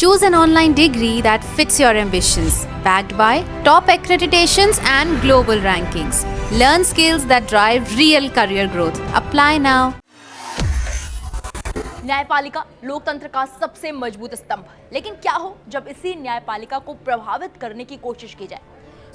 Choose an online degree that fits your ambitions, backed by top accreditations and global rankings. Learn skills that drive real career growth. Apply now. न्यायपालिका लोकतंत्र का सबसे मजबूत स्तंभ, लेकिन क्या हो जब इसी न्यायपालिका को प्रभावित करने की कोशिश की जाए।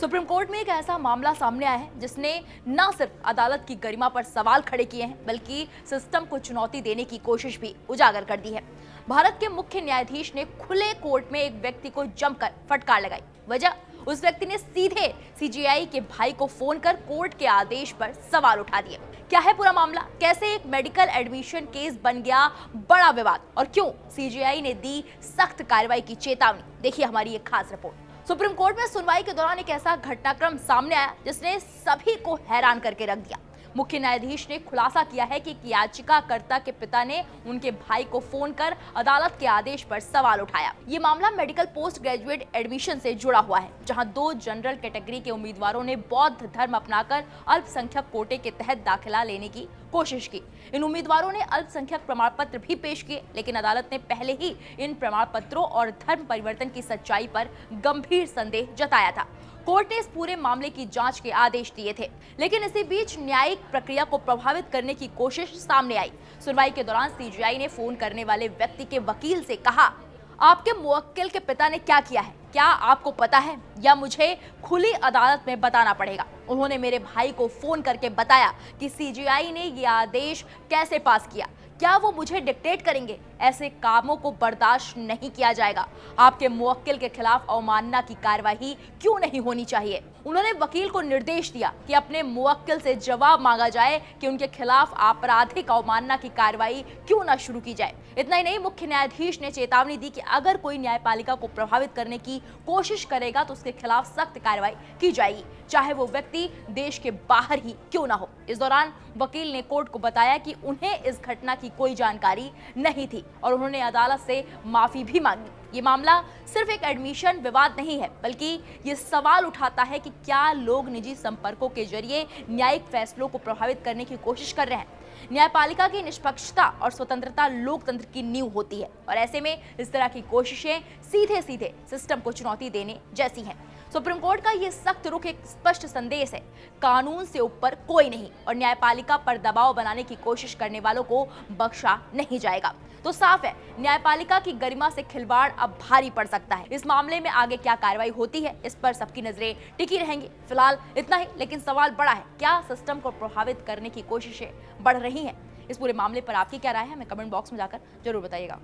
सुप्रीम कोर्ट में एक ऐसा मामला सामने आया है जिसने न सिर्फ अदालत की गरिमा पर सवाल खड़े किए हैं, बल्कि सिस्टम को चुनौती देने की कोशिश भी उजागर कर दी है। भारत के मुख्य न्यायाधीश ने खुले कोर्ट में एक व्यक्ति को जमकर फटकार लगाई। वजह, उस व्यक्ति ने सीधे सीजेआई के भाई को फोन कर कोर्ट के आदेश पर सवाल उठा दिए। क्या है पूरा मामला, कैसे एक मेडिकल एडमिशन केस बन गया बड़ा विवाद, और क्यों सीजेआई ने दी सख्त कार्रवाई की चेतावनी, देखिए हमारी एक खास रिपोर्ट। सुप्रीम कोर्ट में सुनवाई के दौरान एक ऐसा घटनाक्रम सामने आया जिसने सभी को हैरान करके रख दिया। मुख्य न्यायाधीश ने खुलासा किया है कि याचिकाकर्ता के पिता ने उनके भाई को फोन कर अदालत के आदेश पर सवाल उठाया। ये मामला मेडिकल पोस्ट ग्रेजुएट एडमिशन से जुड़ा हुआ है, जहां 2 जनरल कैटेगरी के उम्मीदवारों ने बौद्ध धर्म अपनाकर अल्पसंख्यक कोटे के तहत दाखिला लेने की कोशिश की। इन उम्मीदवारों ने अल्पसंख्यक प्रमाण पत्र भी पेश किए, लेकिन अदालत ने पहले ही इन प्रमाण पत्रों और धर्म परिवर्तन की सच्चाई पर गंभीर संदेह जताया था। कोर्ट ने इस पूरे मामले की जांच के आदेश दिए थे, लेकिन इसी बीच न्यायिक प्रक्रिया को प्रभावित करने की कोशिश सामने आई। सुनवाई के दौरान सीजेआई ने फोन करने वाले व्यक्ति के वकील से कहा, आपके मुवक्किल के पिता ने क्या किया है, क्या आपको पता है, या मुझे खुली अदालत में बताना पड़ेगा। उन्होंने मेरे भाई को फोन करके बताया कि सीजेआई ने यह आदेश कैसे पास किया, क्या वो मुझे डिक्टेट करेंगे। ऐसे कामों को बर्दाश्त नहीं किया जाएगा। आपके मुवक्किल के खिलाफ अवमानना की कार्रवाई क्यों नहीं होनी चाहिए। उन्होंने वकील को निर्देश दिया कि अपने मुवक्किल से जवाब मांगा जाए कि उनके खिलाफ आपराधिक अवमानना की कार्रवाई क्यों न शुरू की जाए। इतना ही नहीं, मुख्य न्यायाधीश ने चेतावनी दी कि अगर कोई न्यायपालिका को प्रभावित करने की कोशिश करेगा तो उसके खिलाफ सख्त कार्रवाई की जाएगी, चाहे वो व्यक्ति देश के बाहर ही क्यों ना हो। इस दौरान वकील ने कोर्ट को बताया कि उन्हें इस घटना की कोई जानकारी नहीं थी और उन्होंने अदालत से माफी भी मांगी। ये मामला सिर्फ एक एडमिशन विवाद नहीं है, बल्कि ये सवाल उठाता है कि क्या लोग निजी संपर्कों के जरिए न्यायिक फैसलों को प्रभावित करने की कोशिश कर रहे हैं। न्यायपालिका की निष्पक्षता और स्वतंत्रता लोकतंत्र की नींव होती है, और ऐसे में इस तरह की कोशिशें सीधे सीधे सिस्टम को चुनौती देने जैसी हैं। सुप्रीम कोर्ट का ये सख्त रुख एक स्पष्ट संदेश है, कानून से ऊपर कोई नहीं, और न्यायपालिका पर दबाव बनाने की कोशिश करने वालों को बख्शा नहीं जाएगा। तो साफ है, न्यायपालिका की गरिमा से खिलवाड़ अब भारी पड़ सकता है। इस मामले में आगे क्या कार्रवाई होती है, इस पर सबकी नजरें टिकी रहेंगी। फिलहाल इतना ही, लेकिन सवाल बड़ा है, क्या सिस्टम को प्रभावित करने की कोशिशें बढ़ रही हैं। इस पूरे मामले पर आपकी क्या राय है, हमें कमेंट बॉक्स में जाकर जरूर बताइएगा।